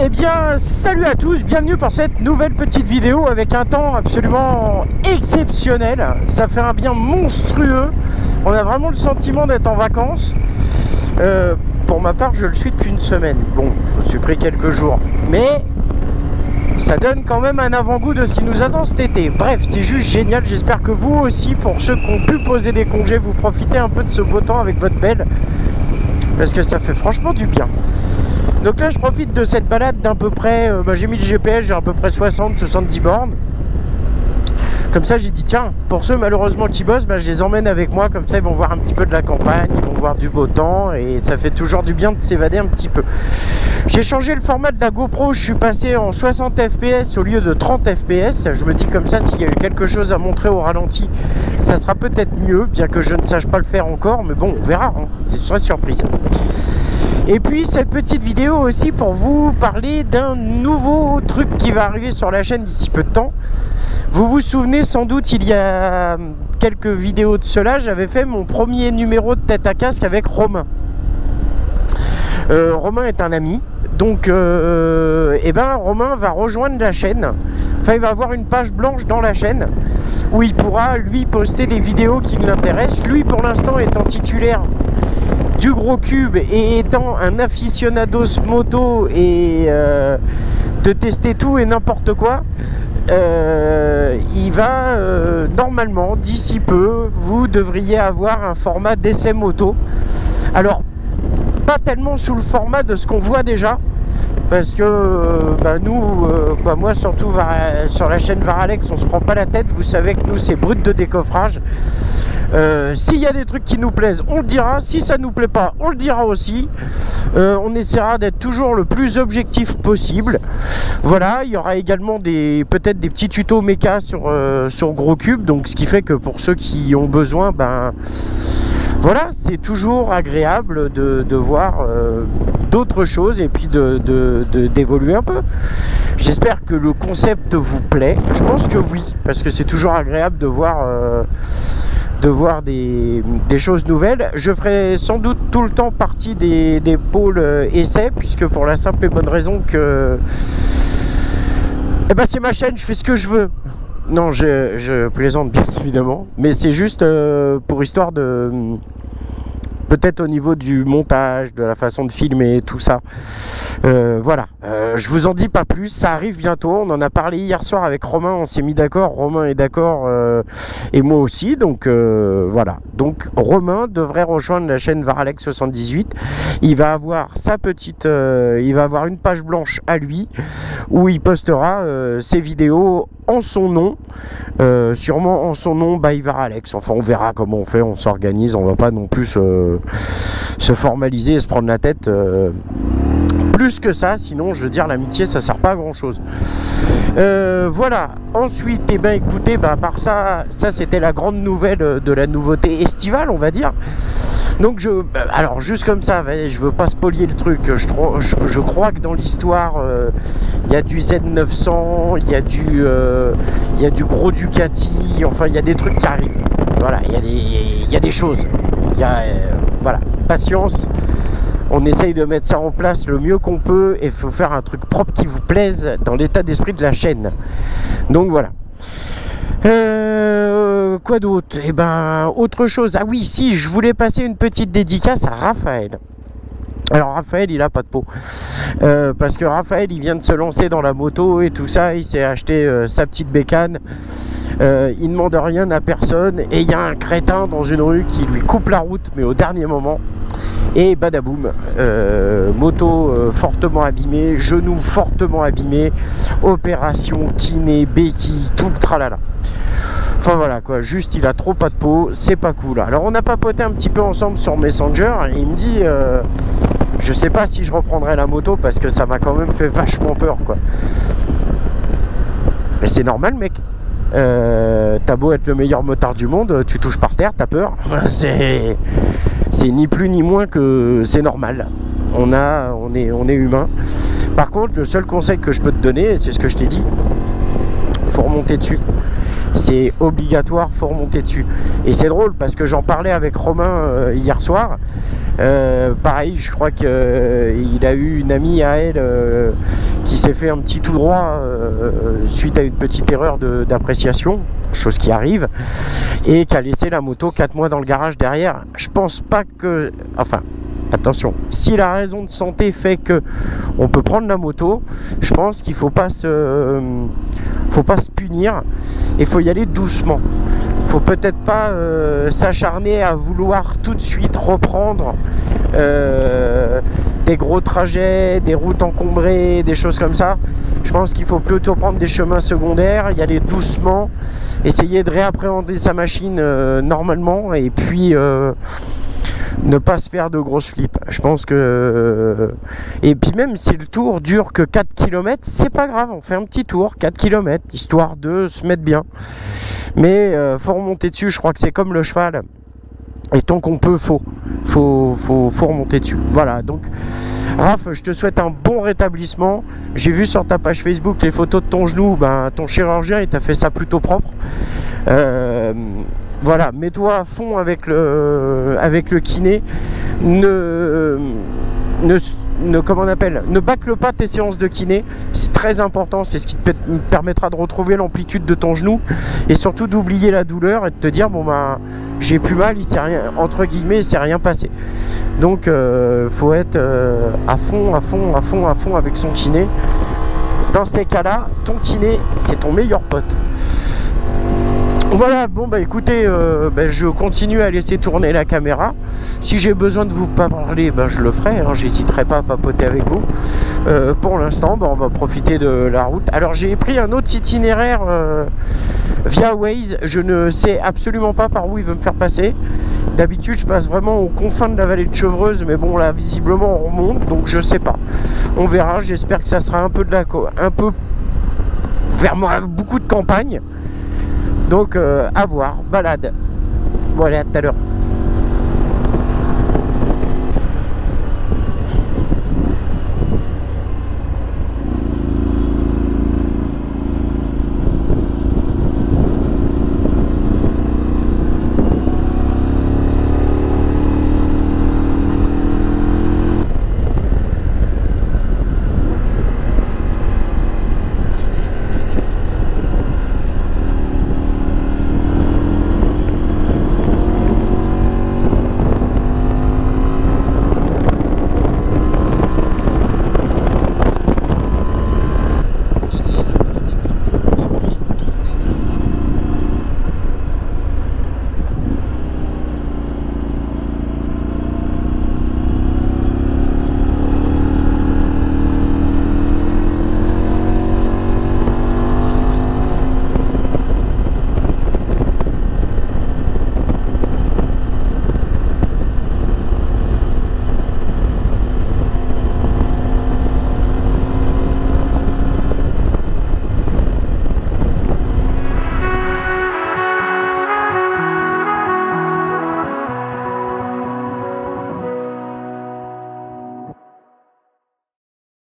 Eh bien, salut à tous, bienvenue pour cette nouvelle petite vidéo avec un temps absolument exceptionnel. Ça fait un bien monstrueux. On a vraiment le sentiment d'être en vacances. Pour ma part, je le suis depuis une semaine. Bon, je me suis pris quelques jours, mais ça donne quand même un avant-goût de ce qui nous attend cet été. Bref, c'est juste génial. J'espère que vous aussi, pour ceux qui ont pu poser des congés, vous profitez un peu de ce beau temps avec votre belle, parce que ça fait franchement du bien. Donc là, je profite de cette balade d'à peu près, j'ai mis le GPS, j'ai à peu près 60-70 bornes. Comme ça, j'ai dit, tiens, pour ceux malheureusement qui bossent, je les emmène avec moi. Comme ça, ils vont voir un petit peu de la campagne, ils vont voir du beau temps. Et ça fait toujours du bien de s'évader un petit peu. J'ai changé le format de la GoPro, je suis passé en 60 fps au lieu de 30 fps. Je me dis comme ça, s'il y a quelque chose à montrer au ralenti, ça sera peut-être mieux, bien que je ne sache pas le faire encore. Mais bon, on verra, hein. Ce sera une surprise. Et puis cette petite vidéo aussi pour vous parler d'un nouveau truc qui va arriver sur la chaîne d'ici peu de temps. Vous vous souvenez sans doute, il y a quelques vidéos de cela, j'avais fait mon premier numéro de tête à casque avec Romain. Romain est un ami, donc Romain va rejoindre la chaîne. Enfin, il va avoir une page blanche dans la chaîne où il pourra lui poster des vidéos qui l'intéressent. Lui pour l'instant étant titulaire du gros cube et étant un aficionados moto et de tester tout et n'importe quoi, il va normalement d'ici peu, vous devriez avoir un format d'essai moto. Alors pas tellement sous le format de ce qu'on voit déjà, parce que nous, moi surtout sur la chaîne Varalex, on se prend pas la tête. Vous savez que nous c'est brut de décoffrage. S'il y a des trucs qui nous plaisent, on le dira. Si ça nous plaît pas, on le dira aussi. On essaiera d'être toujours le plus objectif possible. Voilà, il y aura également peut-être des petits tutos méca sur gros cube. Donc ce qui fait que pour ceux qui ont besoin, voilà, c'est toujours agréable de voir d'autres choses et puis d'évoluer un peu. J'espère que le concept vous plaît. Je pense que oui, parce que c'est toujours agréable de voir des choses nouvelles. Je ferai sans doute tout le temps partie des pôles essais, puisque pour la simple et bonne raison que c'est ma chaîne, je fais ce que je veux. Non, je plaisante bien évidemment, mais c'est juste pour histoire de peut-être au niveau du montage, de la façon de filmer, tout ça. Voilà, je vous en dis pas plus, ça arrive bientôt. On en a parlé hier soir avec Romain, on s'est mis d'accord, Romain est d'accord et moi aussi, donc voilà. Donc Romain devrait rejoindre la chaîne Varalex 78. Il va avoir il va avoir une page blanche à lui où il postera ses vidéos en son nom, sûrement en son nom by Varalex. Enfin, on verra comment on fait, on s'organise, on va pas non plus se formaliser et se prendre la tête plus que ça, sinon je veux dire l'amitié ça sert pas à grand chose. Voilà, ensuite écoutez, à part ça c'était la grande nouvelle de la nouveauté estivale, on va dire. Donc alors juste comme ça, je veux pas spolier le truc, je crois que dans l'histoire il y a du Z900, il y a du gros Ducati, enfin il y a des trucs qui arrivent. Voilà, il y a des choses. Voilà, patience. On essaye de mettre ça en place le mieux qu'on peut et il faut faire un truc propre qui vous plaise dans l'état d'esprit de la chaîne. Donc voilà. Quoi d'autre? Autre chose. Ah oui, si, je voulais passer une petite dédicace à Raphaël. Alors Raphaël, il a pas de peau. Parce que Raphaël, il vient de se lancer dans la moto et tout ça. Il s'est acheté sa petite bécane. Il ne demande rien à personne. Et il y a un crétin dans une rue qui lui coupe la route, mais au dernier moment. Et badaboum, moto fortement abîmée, genou fortement abîmé, opération, kiné, béquille, tout le tralala. Enfin voilà quoi, juste il a trop pas de peau, c'est pas cool. Alors on a papoté un petit peu ensemble sur Messenger et il me dit je sais pas si je reprendrai la moto parce que ça m'a quand même fait vachement peur quoi. Mais c'est normal mec. T'as beau être le meilleur motard du monde, tu touches par terre, t'as peur. C'est ni plus ni moins que c'est normal. On est humain. Par contre, le seul conseil que je peux te donner, c'est ce que je t'ai dit, faut remonter dessus. C'est obligatoire, faut remonter dessus. Et c'est drôle parce que j'en parlais avec Romain hier soir. Pareil, je crois qu'il a eu une amie à elle qui s'est fait un petit tout droit suite à une petite erreur d'appréciation, chose qui arrive, et qui a laissé la moto 4 mois dans le garage derrière. Je pense pas que... Enfin, attention, si la raison de santé fait que on peut prendre la moto, je pense qu'il faut pas se punir et faut y aller doucement. Faut peut-être pas s'acharner à vouloir tout de suite reprendre des gros trajets, des routes encombrées, des choses comme ça. Je pense qu'il faut plutôt prendre des chemins secondaires, y aller doucement, essayer de réappréhender sa machine normalement, et puis ne pas se faire de grosses flips. Je pense que... Et puis même si le tour dure que 4 km, c'est pas grave, on fait un petit tour, 4 km, histoire de se mettre bien. Mais faut remonter dessus, je crois que c'est comme le cheval. Et tant qu'on peut, faut remonter dessus. Voilà, donc Raph, je te souhaite un bon rétablissement. J'ai vu sur ta page Facebook les photos de ton genou, ben, ton chirurgien il t'a fait ça plutôt propre. Voilà, mets-toi à fond avec le kiné. Comment on appelle, ne bâcle pas tes séances de kiné, c'est très important, c'est ce qui te permettra de retrouver l'amplitude de ton genou et surtout d'oublier la douleur et de te dire bon bah j'ai plus mal, il s'est rien, entre guillemets, il s'est rien passé. Donc faut être à fond avec son kiné. Dans ces cas-là, ton kiné c'est ton meilleur pote. Voilà, bon bah écoutez, je continue à laisser tourner la caméra. Si j'ai besoin de vous parler, je le ferai, hein, j'hésiterai pas à papoter avec vous. Pour l'instant, on va profiter de la route. Alors j'ai pris un autre itinéraire via Waze, je ne sais absolument pas par où il veut me faire passer. D'habitude je passe vraiment aux confins de la vallée de Chevreuse, mais bon là visiblement on remonte, donc je sais pas. On verra, j'espère que ça sera un peu vers beaucoup de campagne. Donc à voir, balade. Voilà, à tout à l'heure.